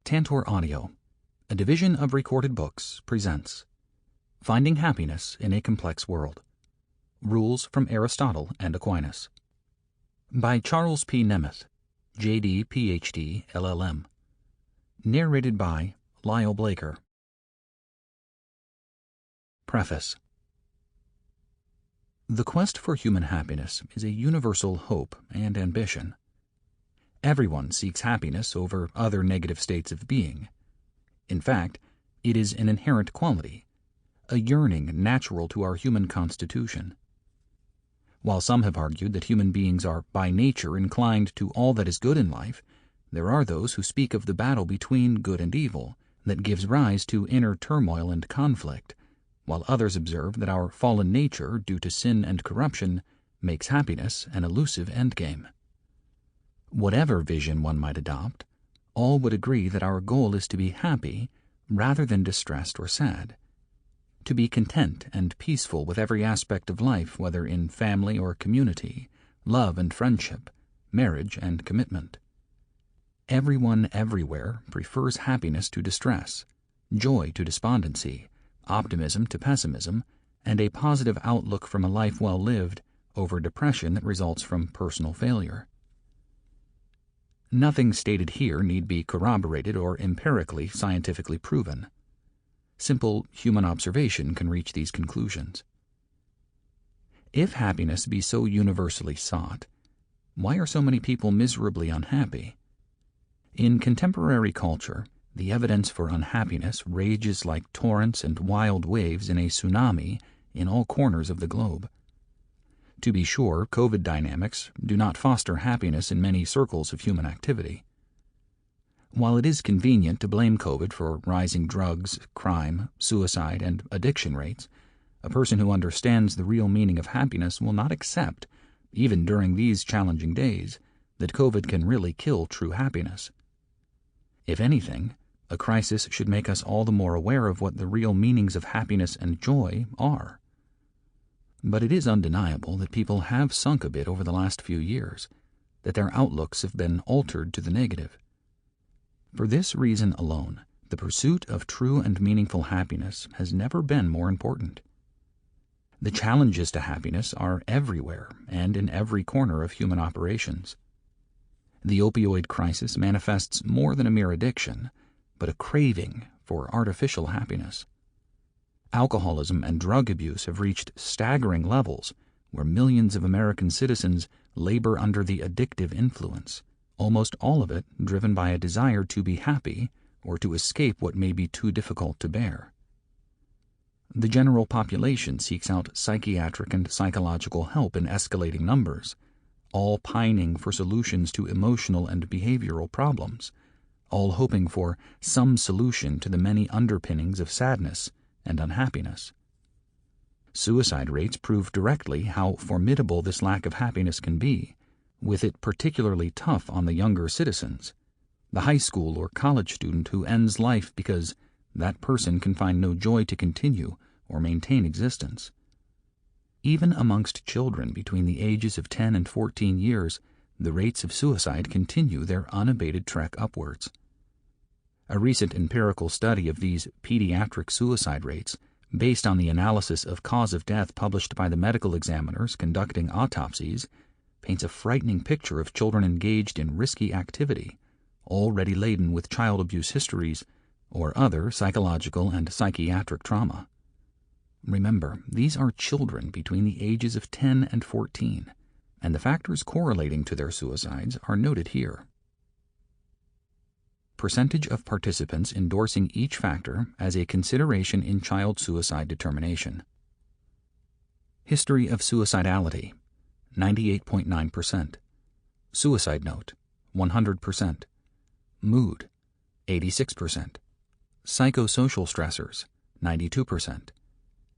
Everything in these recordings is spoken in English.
Tantor Audio, a division of Recorded Books, presents Finding Happiness in a Complex World. Rules from Aristotle and Aquinas. By Charles P. Nemeth, J.D., Ph.D., LLM. Narrated by Lyle Blaker. Preface. The quest for human happiness is a universal hope and ambition. Everyone seeks happiness over other negative states of being. In fact, it is an inherent quality, a yearning natural to our human constitution. While some have argued that human beings are by nature inclined to all that is good in life, there are those who speak of the battle between good and evil that gives rise to inner turmoil and conflict, while others observe that our fallen nature, due to sin and corruption, makes happiness an elusive endgame. Whatever vision one might adopt, all would agree that our goal is to be happy rather than distressed or sad, to be content and peaceful with every aspect of life, whether in family or community, love and friendship, marriage and commitment. Everyone everywhere prefers happiness to distress, joy to despondency, optimism to pessimism, and a positive outlook from a life well lived over depression that results from personal failure. Nothing stated here need be corroborated or empirically scientifically proven. Simple human observation can reach these conclusions. If happiness be so universally sought, why are so many people miserably unhappy? In contemporary culture, the evidence for unhappiness rages like torrents and wild waves in a tsunami in all corners of the globe. To be sure, COVID dynamics do not foster happiness in many circles of human activity. While it is convenient to blame COVID for rising drugs, crime, suicide, and addiction rates, a person who understands the real meaning of happiness will not accept, even during these challenging days, that COVID can really kill true happiness. If anything, a crisis should make us all the more aware of what the real meanings of happiness and joy are. But it is undeniable that people have sunk a bit over the last few years, that their outlooks have been altered to the negative. For this reason alone, the pursuit of true and meaningful happiness has never been more important. The challenges to happiness are everywhere and in every corner of human operations. The opioid crisis manifests more than a mere addiction, but a craving for artificial happiness. Alcoholism and drug abuse have reached staggering levels where millions of American citizens labor under the addictive influence, almost all of it driven by a desire to be happy or to escape what may be too difficult to bear. The general population seeks out psychiatric and psychological help in escalating numbers, all pining for solutions to emotional and behavioral problems, all hoping for some solution to the many underpinnings of sadness and unhappiness. Suicide rates prove directly how formidable this lack of happiness can be, with it particularly tough on the younger citizens, the high school or college student who ends life because that person can find no joy to continue or maintain existence. Even amongst children between the ages of 10 and 14 years, the rates of suicide continue their unabated trek upwards. A recent empirical study of these pediatric suicide rates, based on the analysis of cause of death published by the medical examiners conducting autopsies, paints a frightening picture of children engaged in risky activity, already laden with child abuse histories or other psychological and psychiatric trauma. Remember, these are children between the ages of 10 and 14, and the factors correlating to their suicides are noted here. Percentage of participants endorsing each factor as a consideration in child suicide determination. History of suicidality, 98.9%. Suicide note, 100%. Mood, 86%. Psychosocial stressors, 92%.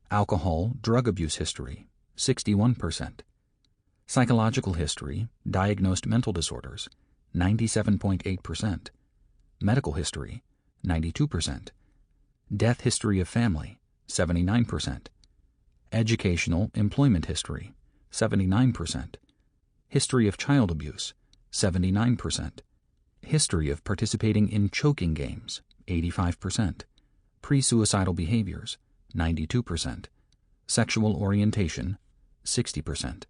Alcohol, drug abuse history, 61%. Psychological history, diagnosed mental disorders, 97.8%. Medical history, 92%. Death history of family, 79%. Educational employment history, 79%. History of child abuse, 79%. history of participating in choking games, 85%, pre-suicidal behaviors, 92%, sexual orientation, 60%.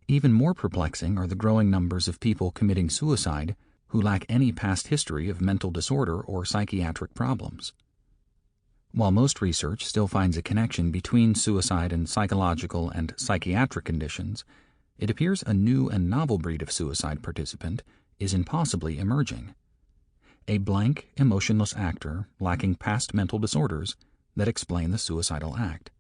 Even more perplexing are the growing numbers of people committing suicide who lack any past history of mental disorder or psychiatric problems. While most research still finds a connection between suicide and psychological and psychiatric conditions, it appears a new and novel breed of suicide participant is impossibly emerging. A blank, emotionless actor lacking past mental disorders that explain the suicidal act.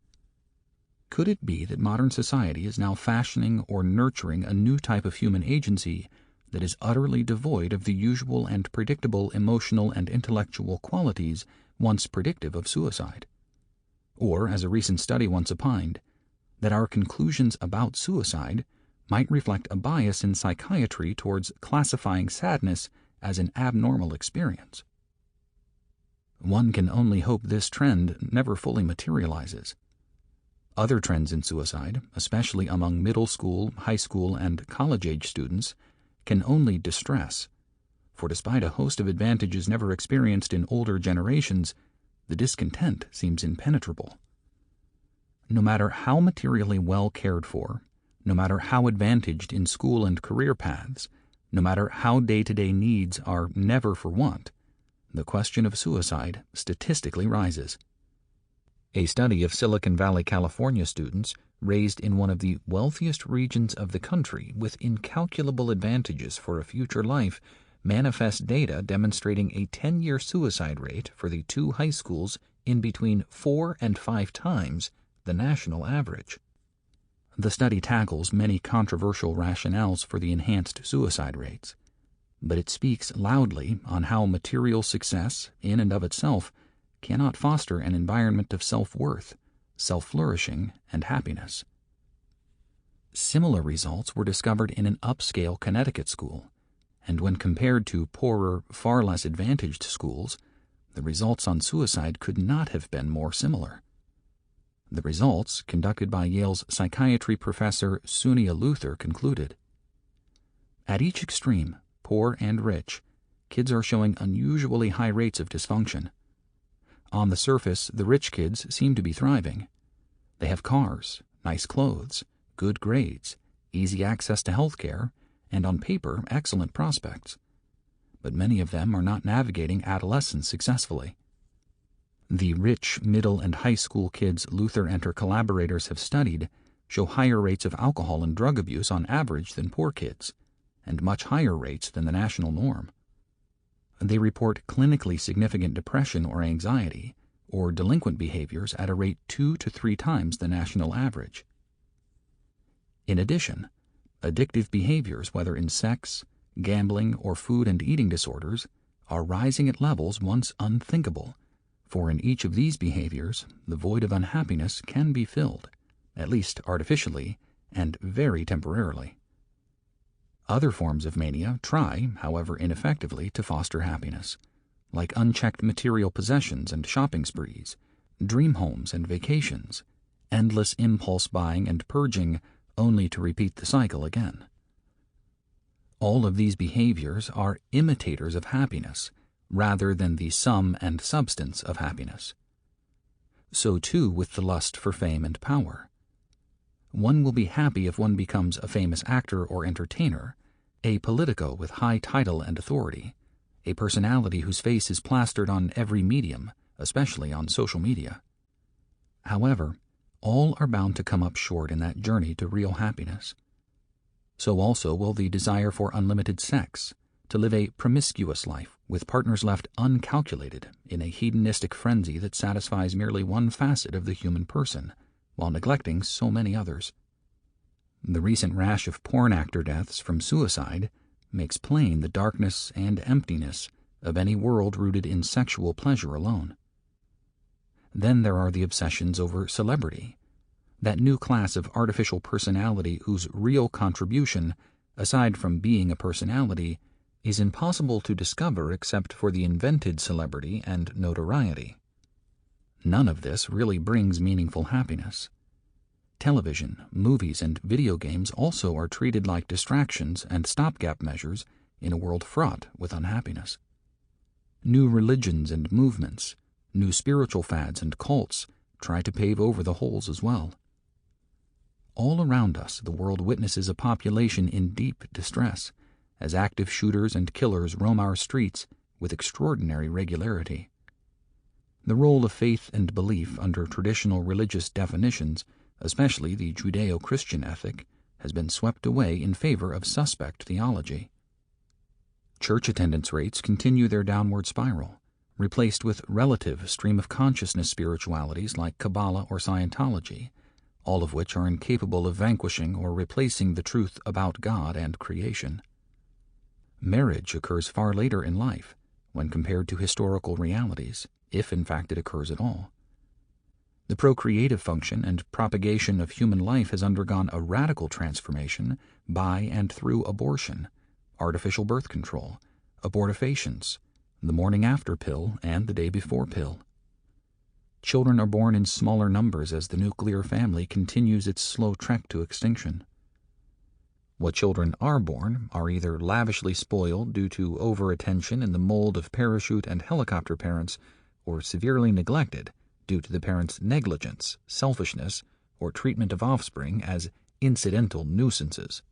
Could it be that modern society is now fashioning or nurturing a new type of human agency that is utterly devoid of the usual and predictable emotional and intellectual qualities once predictive of suicide? Or, as a recent study once opined, that our conclusions about suicide might reflect a bias in psychiatry towards classifying sadness as an abnormal experience. One can only hope this trend never fully materializes. Other trends in suicide, especially among middle school, high school, and college-age students, can only distress, for despite a host of advantages never experienced in older generations, the discontent seems impenetrable. No matter how materially well cared for, no matter how advantaged in school and career paths, no matter how day-to-day needs are never for want, the question of suicide statistically rises. A study of Silicon Valley, California students raised in one of the wealthiest regions of the country with incalculable advantages for a future life manifests data demonstrating a 10-year suicide rate for the two high schools in between 4 and 5 times the national average. The study tackles many controversial rationales for the enhanced suicide rates, but it speaks loudly on how material success, in and of itself, cannot foster an environment of self-worth, self-flourishing, and happiness. Similar results were discovered in an upscale Connecticut school, and when compared to poorer, far less advantaged schools, the results on suicide could not have been more similar. The results, conducted by Yale's psychiatry professor Sunia Luther, concluded, at each extreme, poor and rich, kids are showing unusually high rates of dysfunction. On the surface, the rich kids seem to be thriving. They have cars, nice clothes, good grades, easy access to health care, and on paper, excellent prospects. But many of them are not navigating adolescence successfully. The rich, middle, and high school kids Luther and her collaborators have studied show higher rates of alcohol and drug abuse on average than poor kids, and much higher rates than the national norm. They report clinically significant depression or anxiety, or delinquent behaviors at a rate 2 to 3 times the national average. In addition, addictive behaviors, whether in sex, gambling, or food and eating disorders, are rising at levels once unthinkable, for in each of these behaviors, the void of unhappiness can be filled, at least artificially, and very temporarily. Other forms of mania try, however ineffectively, to foster happiness, like unchecked material possessions and shopping sprees, dream homes and vacations, endless impulse buying and purging, only to repeat the cycle again. All of these behaviors are imitators of happiness, rather than the sum and substance of happiness. So too with the lust for fame and power. One will be happy if one becomes a famous actor or entertainer, a politico with high title and authority, a personality whose face is plastered on every medium, especially on social media. However, all are bound to come up short in that journey to real happiness. So also will the desire for unlimited sex, to live a promiscuous life with partners left uncalculated in a hedonistic frenzy that satisfies merely one facet of the human person, while neglecting so many others. The recent rash of porn actor deaths from suicide makes plain the darkness and emptiness of any world rooted in sexual pleasure alone. Then there are the obsessions over celebrity, that new class of artificial personality whose real contribution, aside from being a personality, is impossible to discover except for the invented celebrity and notoriety. None of this really brings meaningful happiness. Television, movies, and video games also are treated like distractions and stopgap measures in a world fraught with unhappiness. New religions and movements, new spiritual fads and cults try to pave over the holes as well. All around us, the world witnesses a population in deep distress, as active shooters and killers roam our streets with extraordinary regularity. The role of faith and belief under traditional religious definitions, especially the Judeo-Christian ethic, has been swept away in favor of suspect theology. Church attendance rates continue their downward spiral, replaced with relative stream of consciousness spiritualities like Kabbalah or Scientology, all of which are incapable of vanquishing or replacing the truth about God and creation. Marriage occurs far later in life when compared to historical realities, if in fact it occurs at all. The procreative function and propagation of human life has undergone a radical transformation by and through abortion, artificial birth control, abortifacients, the morning after pill, and the day before pill. Children are born in smaller numbers as the nuclear family continues its slow trek to extinction. What children are born are either lavishly spoiled due to over-attention in the mold of parachute and helicopter parents, or severely neglected due to the parents' negligence, selfishness, or treatment of offspring as incidental nuisances.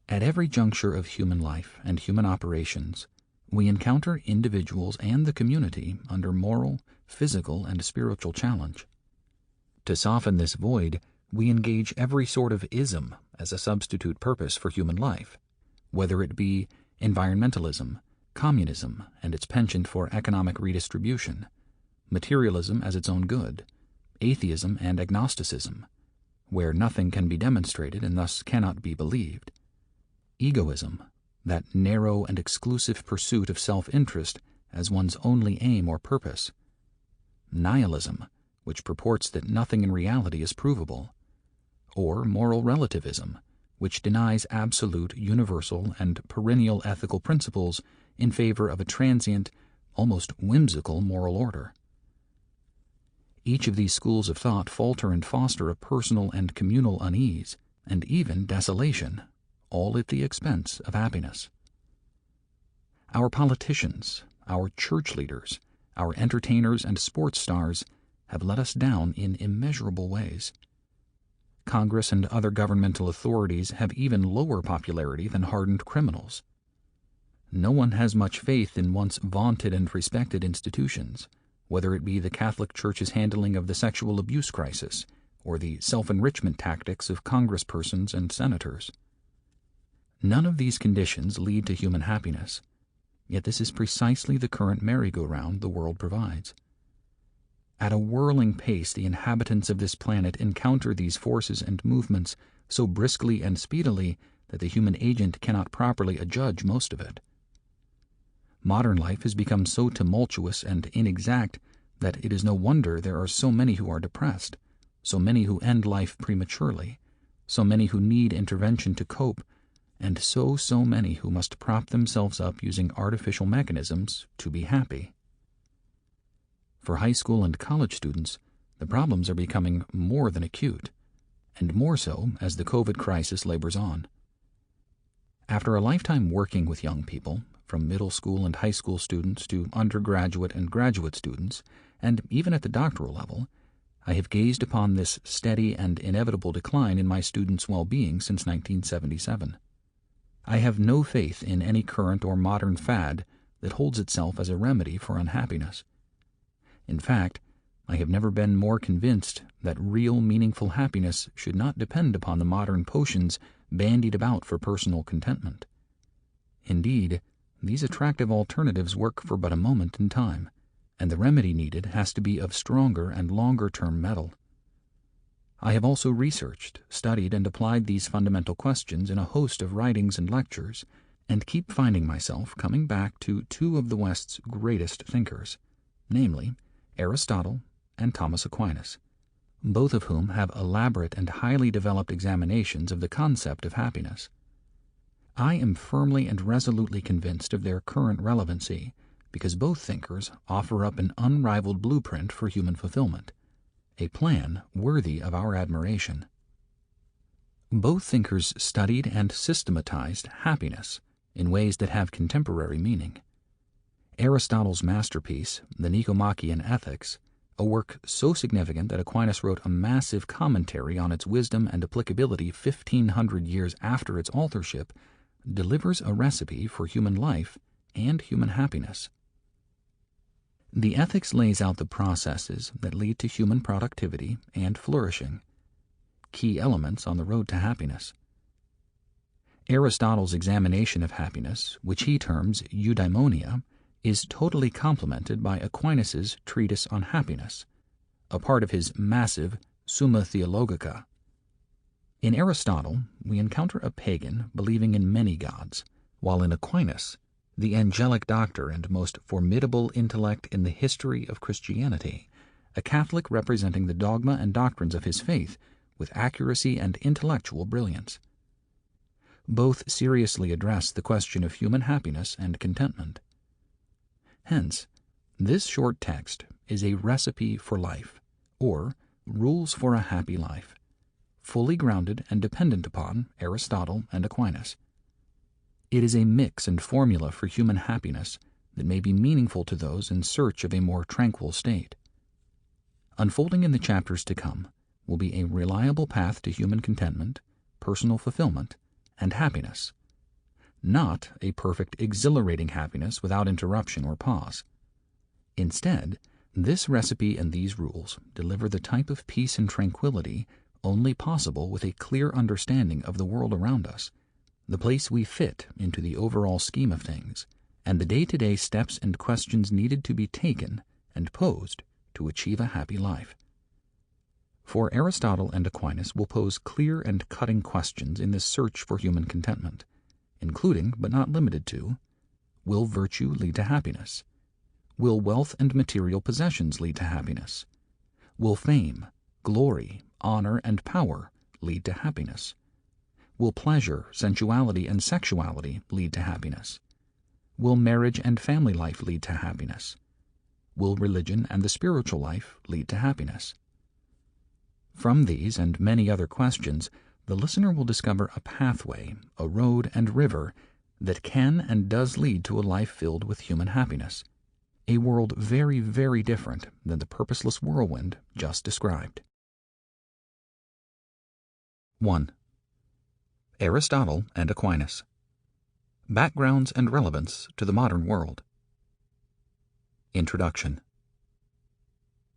At every juncture of human life and human operations, we encounter individuals and the community under moral, physical, and spiritual challenge. To soften this void, we engage every sort of ism as a substitute purpose for human life, whether it be environmentalism, communism and its penchant for economic redistribution, materialism as its own good, atheism and agnosticism, where nothing can be demonstrated and thus cannot be believed, egoism, that narrow and exclusive pursuit of self-interest as one's only aim or purpose, nihilism, which purports that nothing in reality is provable, or moral relativism, which denies absolute, universal, and perennial ethical principles in favor of a transient, almost whimsical moral order. Each of these schools of thought falter and foster a personal and communal unease, and even desolation, all at the expense of happiness. Our politicians, our church leaders, our entertainers and sports stars have let us down in immeasurable ways. Congress and other governmental authorities have even lower popularity than hardened criminals. No one has much faith in once vaunted and respected institutions, whether it be the Catholic Church's handling of the sexual abuse crisis or the self-enrichment tactics of congresspersons and senators. None of these conditions lead to human happiness, yet this is precisely the current merry-go-round the world provides. At a whirling pace, the inhabitants of this planet encounter these forces and movements so briskly and speedily that the human agent cannot properly adjudge most of it. Modern life has become so tumultuous and inexact that it is no wonder there are so many who are depressed, so many who end life prematurely, so many who need intervention to cope, and so many who must prop themselves up using artificial mechanisms to be happy. For high school and college students, the problems are becoming more than acute, and more so as the COVID crisis labors on. After a lifetime working with young people, from middle school and high school students to undergraduate and graduate students, and even at the doctoral level, I have gazed upon this steady and inevitable decline in my students' well-being since 1977. I have no faith in any current or modern fad that holds itself as a remedy for unhappiness. In fact, I have never been more convinced that real meaningful happiness should not depend upon the modern potions bandied about for personal contentment. Indeed, these attractive alternatives work for but a moment in time, and the remedy needed has to be of stronger and longer-term metal. I have also researched, studied, and applied these fundamental questions in a host of writings and lectures, and keep finding myself coming back to two of the West's greatest thinkers, namely Aristotle and Thomas Aquinas, both of whom have elaborate and highly developed examinations of the concept of happiness. I am firmly and resolutely convinced of their current relevancy because both thinkers offer up an unrivaled blueprint for human fulfillment, a plan worthy of our admiration. Both thinkers studied and systematized happiness in ways that have contemporary meaning. Aristotle's masterpiece, the Nicomachean Ethics, a work so significant that Aquinas wrote a massive commentary on its wisdom and applicability 1,500 years after its authorship, delivers a recipe for human life and human happiness. The Ethics lays out the processes that lead to human productivity and flourishing, key elements on the road to happiness. Aristotle's examination of happiness, which he terms eudaimonia, is totally complemented by Aquinas' treatise on happiness, a part of his massive Summa Theologica. In Aristotle, we encounter a pagan believing in many gods, while in Aquinas, the angelic doctor and most formidable intellect in the history of Christianity, a Catholic representing the dogma and doctrines of his faith with accuracy and intellectual brilliance. Both seriously address the question of human happiness and contentment. Hence, this short text is a recipe for life, or rules for a happy life, fully grounded and dependent upon Aristotle and Aquinas. It is a mix and formula for human happiness that may be meaningful to those in search of a more tranquil state. Unfolding in the chapters to come will be a reliable path to human contentment, personal fulfillment, and happiness, not a perfect, exhilarating happiness without interruption or pause. Instead, this recipe and these rules deliver the type of peace and tranquility only possible with a clear understanding of the world around us, the place we fit into the overall scheme of things, and the day-to-day steps and questions needed to be taken and posed to achieve a happy life. For Aristotle and Aquinas will pose clear and cutting questions in this search for human contentment, including, but not limited to, will virtue lead to happiness? Will wealth and material possessions lead to happiness? Will fame, glory, honor, and power lead to happiness? Will pleasure, sensuality, and sexuality lead to happiness? Will marriage and family life lead to happiness? Will religion and the spiritual life lead to happiness? From these and many other questions, the listener will discover a pathway, a road and river that can and does lead to a life filled with human happiness, a world very, very different than the purposeless whirlwind just described. 1. Aristotle and Aquinas. Backgrounds and relevance to the modern world. Introduction.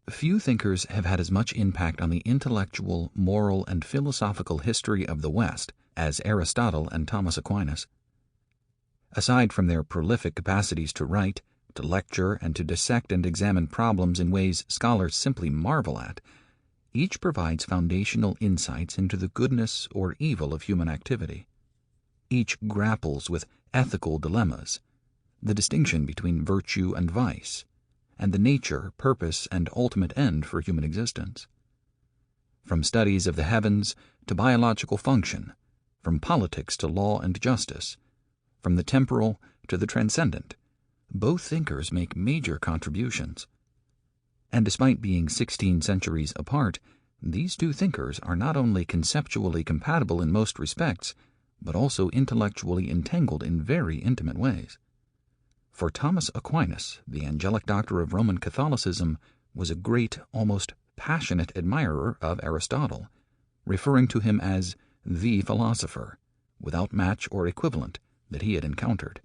Few thinkers have had as much impact on the intellectual, moral, and philosophical history of the West as Aristotle and Thomas Aquinas. Aside from their prolific capacities to write, to lecture, and to dissect and examine problems in ways scholars simply marvel at, each provides foundational insights into the goodness or evil of human activity. Each grapples with ethical dilemmas, the distinction between virtue and vice, and the nature, purpose, and ultimate end for human existence. From studies of the heavens to biological function, from politics to law and justice, from the temporal to the transcendent, both thinkers make major contributions. And despite being 16 centuries apart, these two thinkers are not only conceptually compatible in most respects, but also intellectually entangled in very intimate ways. For Thomas Aquinas, the angelic doctor of Roman Catholicism, was a great, almost passionate admirer of Aristotle, referring to him as the philosopher, without match or equivalent, that he had encountered.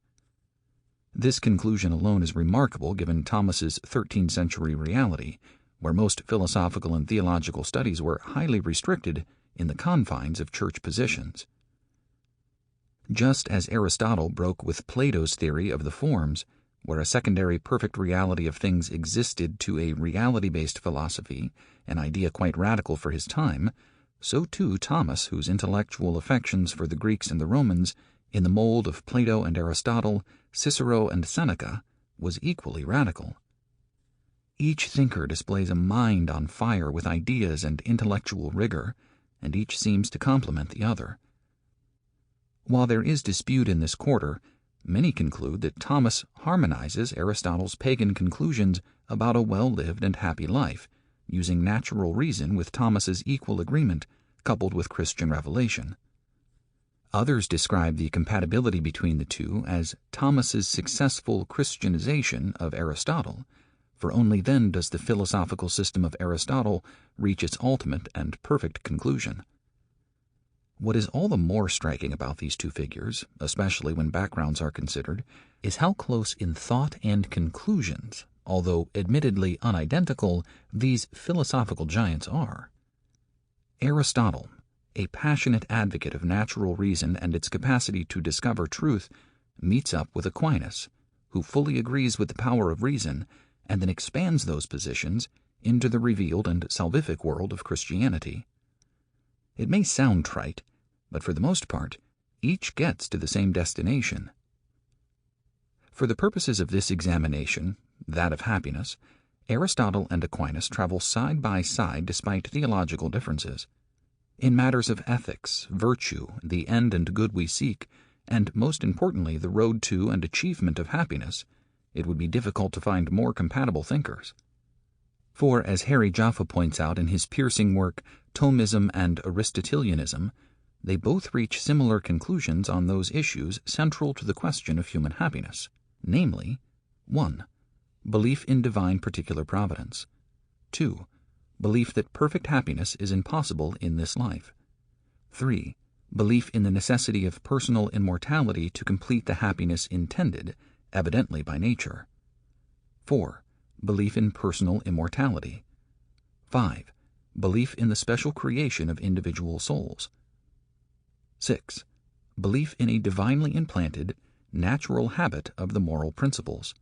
This conclusion alone is remarkable given Thomas's 13th century reality, where most philosophical and theological studies were highly restricted in the confines of church positions. Just as Aristotle broke with Plato's theory of the forms, where a secondary perfect reality of things existed, to a reality-based philosophy, an idea quite radical for his time, so too Thomas, whose intellectual affections for the Greeks and the Romans, in the mold of Plato and Aristotle, Cicero and Seneca, was equally radical. Each thinker displays a mind on fire with ideas and intellectual rigor, and each seems to complement the other. While there is dispute in this quarter, many conclude that Thomas harmonizes Aristotle's pagan conclusions about a well-lived and happy life, using natural reason with Thomas's equal agreement coupled with Christian revelation. Others describe the compatibility between the two as Thomas's successful Christianization of Aristotle, for only then does the philosophical system of Aristotle reach its ultimate and perfect conclusion. What is all the more striking about these two figures, especially when backgrounds are considered, is how close in thought and conclusions, although admittedly unidentical, these philosophical giants are. Aristotle, a passionate advocate of natural reason and its capacity to discover truth, meets up with Aquinas, who fully agrees with the power of reason and then expands those positions into the revealed and salvific world of Christianity. It may sound trite, but for the most part, each gets to the same destination. For the purposes of this examination, that of happiness, Aristotle and Aquinas travel side by side despite theological differences. In matters of ethics, virtue, the end and good we seek, and most importantly the road to and achievement of happiness, it would be difficult to find more compatible thinkers. For, as Harry Jaffa points out in his piercing work Thomism and Aristotelianism, they both reach similar conclusions on those issues central to the question of human happiness, namely, 1. Belief in divine particular providence. 2. Belief that perfect happiness is impossible in this life. 3. Belief in the necessity of personal immortality to complete the happiness intended, evidently by nature. 4. Belief in personal immortality. 5. Belief in the special creation of individual souls. 6. Belief in a divinely implanted, natural habit of the moral principles.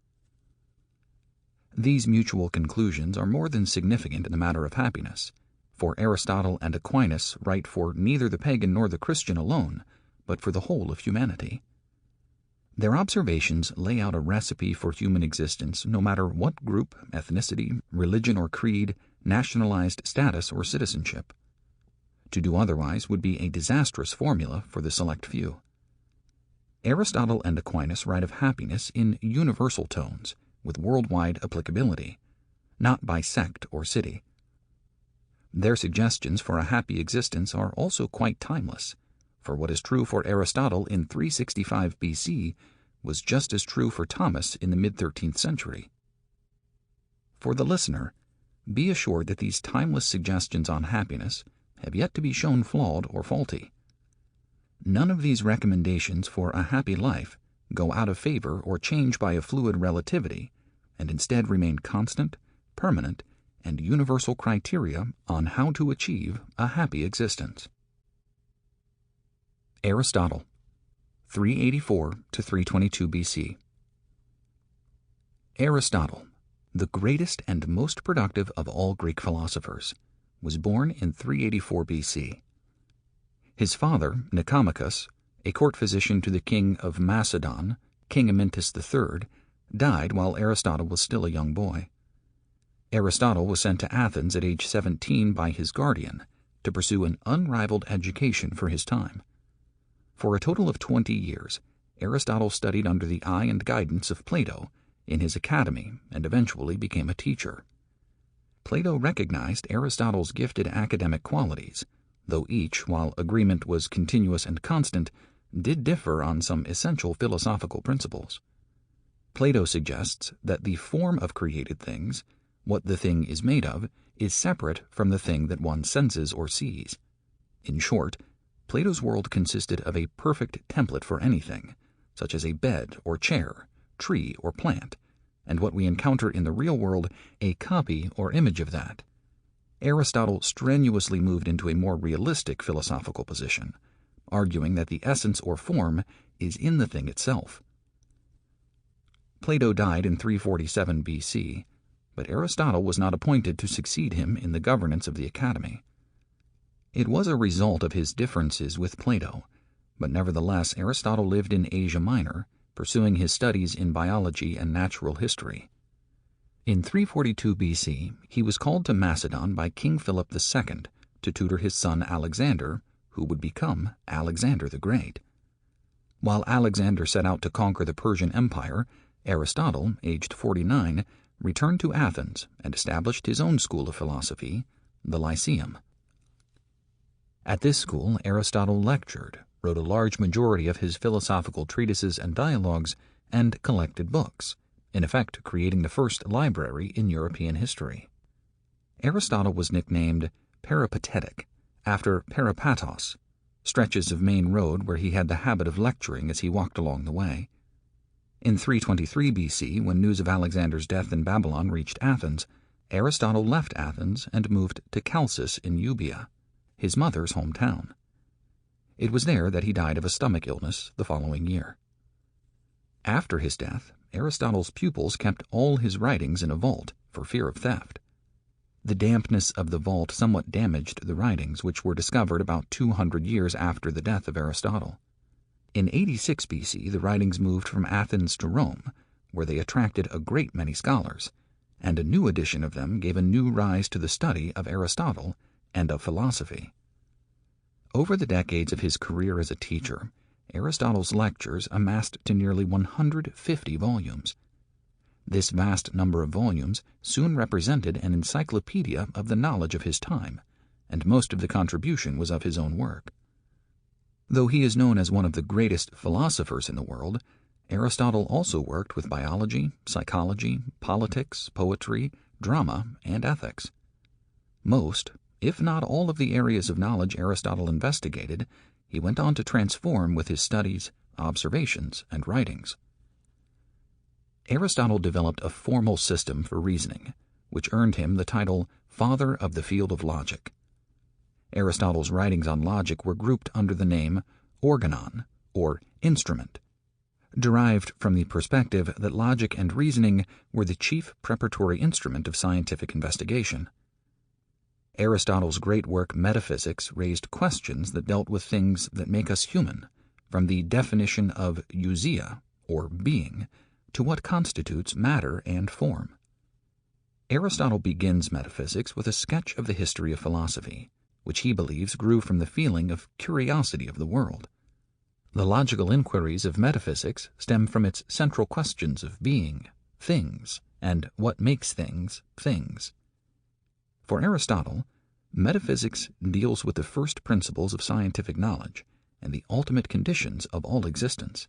These mutual conclusions are more than significant in the matter of happiness, for Aristotle and Aquinas write for neither the pagan nor the Christian alone, but for the whole of humanity. Their observations lay out a recipe for human existence no matter what group, ethnicity, religion or creed, nationalized status or citizenship. To do otherwise would be a disastrous formula for the select few. Aristotle and Aquinas write of happiness in universal tones, with worldwide applicability, not by sect or city. Their suggestions for a happy existence are also quite timeless, for what is true for Aristotle in 365 BC was just as true for Thomas in the mid-13th century. For the listener, be assured that these timeless suggestions on happiness have yet to be shown flawed or faulty. None of these recommendations for a happy life go out of favor or change by a fluid relativity, and instead remain constant, permanent, and universal criteria on how to achieve a happy existence. Aristotle, 384 to 322 BC. Aristotle, the greatest and most productive of all Greek philosophers, was born in 384 BC. His father, Nicomachus, a court physician to the king of Macedon, King Amyntas III, died while Aristotle was still a young boy. Aristotle was sent to Athens at age 17 by his guardian to pursue an unrivaled education for his time. For a total of 20 years, Aristotle studied under the eye and guidance of Plato in his academy and eventually became a teacher. Plato recognized Aristotle's gifted academic qualities, though each, while agreement was continuous and constant, did differ on some essential philosophical principles. Plato suggests that the form of created things, what the thing is made of, is separate from the thing that one senses or sees. In short, Plato's world consisted of a perfect template for anything, such as a bed or chair, tree or plant, and what we encounter in the real world, a copy or image of that. Aristotle strenuously moved into a more realistic philosophical position, arguing that the essence or form is in the thing itself. Plato died in 347 BC, but Aristotle was not appointed to succeed him in the governance of the academy. It was a result of his differences with Plato, but nevertheless Aristotle lived in Asia Minor, pursuing his studies in biology and natural history. In 342 BC, he was called to Macedon by King Philip II to tutor his son Alexander, who would become Alexander the Great. While Alexander set out to conquer the Persian Empire, Aristotle, aged 49, returned to Athens and established his own school of philosophy, the Lyceum. At this school, Aristotle lectured, wrote a large majority of his philosophical treatises and dialogues, and collected books, in effect creating the first library in European history. Aristotle was nicknamed Peripatetic, after Peripatos, stretches of main road where he had the habit of lecturing as he walked along the way. In 323 BC, when news of Alexander's death in Babylon reached Athens, Aristotle left Athens and moved to Chalcis in Euboea, his mother's hometown. It was there that he died of a stomach illness the following year. After his death, Aristotle's pupils kept all his writings in a vault for fear of theft. The dampness of the vault somewhat damaged the writings, which were discovered about 200 years after the death of Aristotle. In 86 BC, the writings moved from Athens to Rome, where they attracted a great many scholars, and a new edition of them gave a new rise to the study of Aristotle and of philosophy. Over the decades of his career as a teacher, Aristotle's lectures amassed to nearly 150 volumes. This vast number of volumes soon represented an encyclopedia of the knowledge of his time, and most of the contribution was of his own work. Though he is known as one of the greatest philosophers in the world, Aristotle also worked with biology, psychology, politics, poetry, drama, and ethics. Most, if not all of the areas of knowledge Aristotle investigated, he went on to transform with his studies, observations, and writings. Aristotle developed a formal system for reasoning, which earned him the title Father of the Field of Logic. Aristotle's writings on logic were grouped under the name organon, or instrument, derived from the perspective that logic and reasoning were the chief preparatory instrument of scientific investigation. Aristotle's great work Metaphysics raised questions that dealt with things that make us human, from the definition of ousia, or being, to what constitutes matter and form. Aristotle begins Metaphysics with a sketch of the history of philosophy, which he believes grew from the feeling of curiosity of the world. The logical inquiries of metaphysics stem from its central questions of being, things, and what makes things, things. For Aristotle, metaphysics deals with the first principles of scientific knowledge and the ultimate conditions of all existence.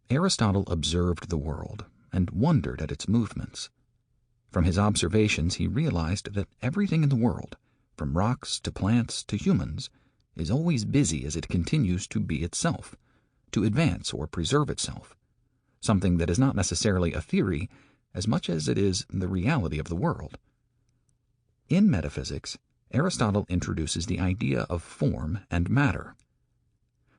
Aristotle observed the world and wondered at its movements. From his observations, he realized that everything in the world, from rocks to plants to humans, is always busy as it continues to be itself, to advance or preserve itself, something that is not necessarily a theory as much as it is the reality of the world. In metaphysics, Aristotle introduces the idea of form and matter.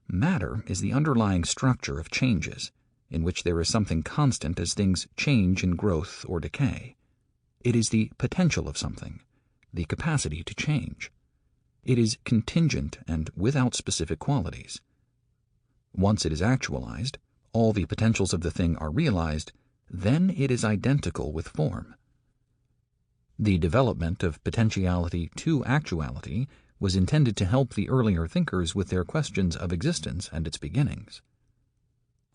Matter is the underlying structure of changes, in which there is something constant as things change in growth or decay. It is the potential of something, the capacity to change. It is contingent and without specific qualities. Once it is actualized, all the potentials of the thing are realized, then it is identical with form. The development of potentiality to actuality was intended to help the earlier thinkers with their questions of existence and its beginnings.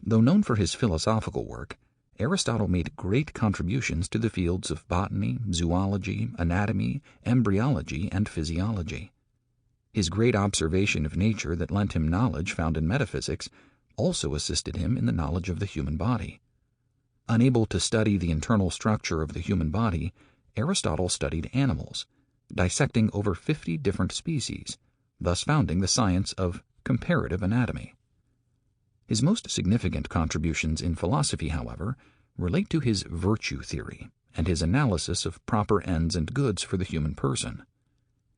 Though known for his philosophical work, Aristotle made great contributions to the fields of botany, zoology, anatomy, embryology, and physiology. His great observation of nature that lent him knowledge found in metaphysics also assisted him in the knowledge of the human body. Unable to study the internal structure of the human body, Aristotle studied animals, dissecting over 50 different species, thus founding the science of comparative anatomy. His most significant contributions in philosophy, however, relate to his virtue theory and his analysis of proper ends and goods for the human person.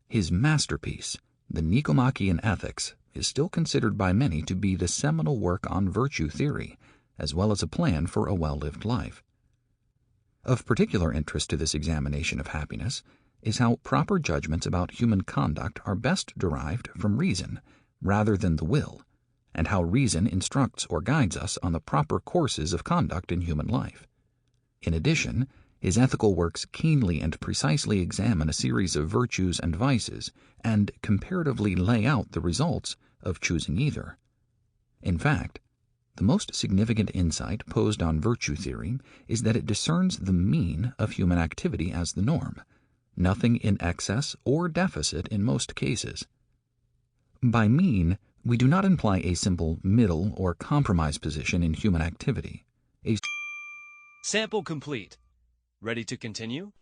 His masterpiece, the Nicomachean Ethics, is still considered by many to be the seminal work on virtue theory, as well as a plan for a well-lived life. Of particular interest to this examination of happiness is how proper judgments about human conduct are best derived from reason rather than the will, and how reason instructs or guides us on the proper courses of conduct in human life. In addition, his ethical works keenly and precisely examine a series of virtues and vices and comparatively lay out the results of choosing either. In fact, the most significant insight posed on virtue theory is that it discerns the mean of human activity as the norm, nothing in excess or deficit in most cases. By mean, we do not imply a simple middle or compromise position in human activity. Sample complete. Ready to continue?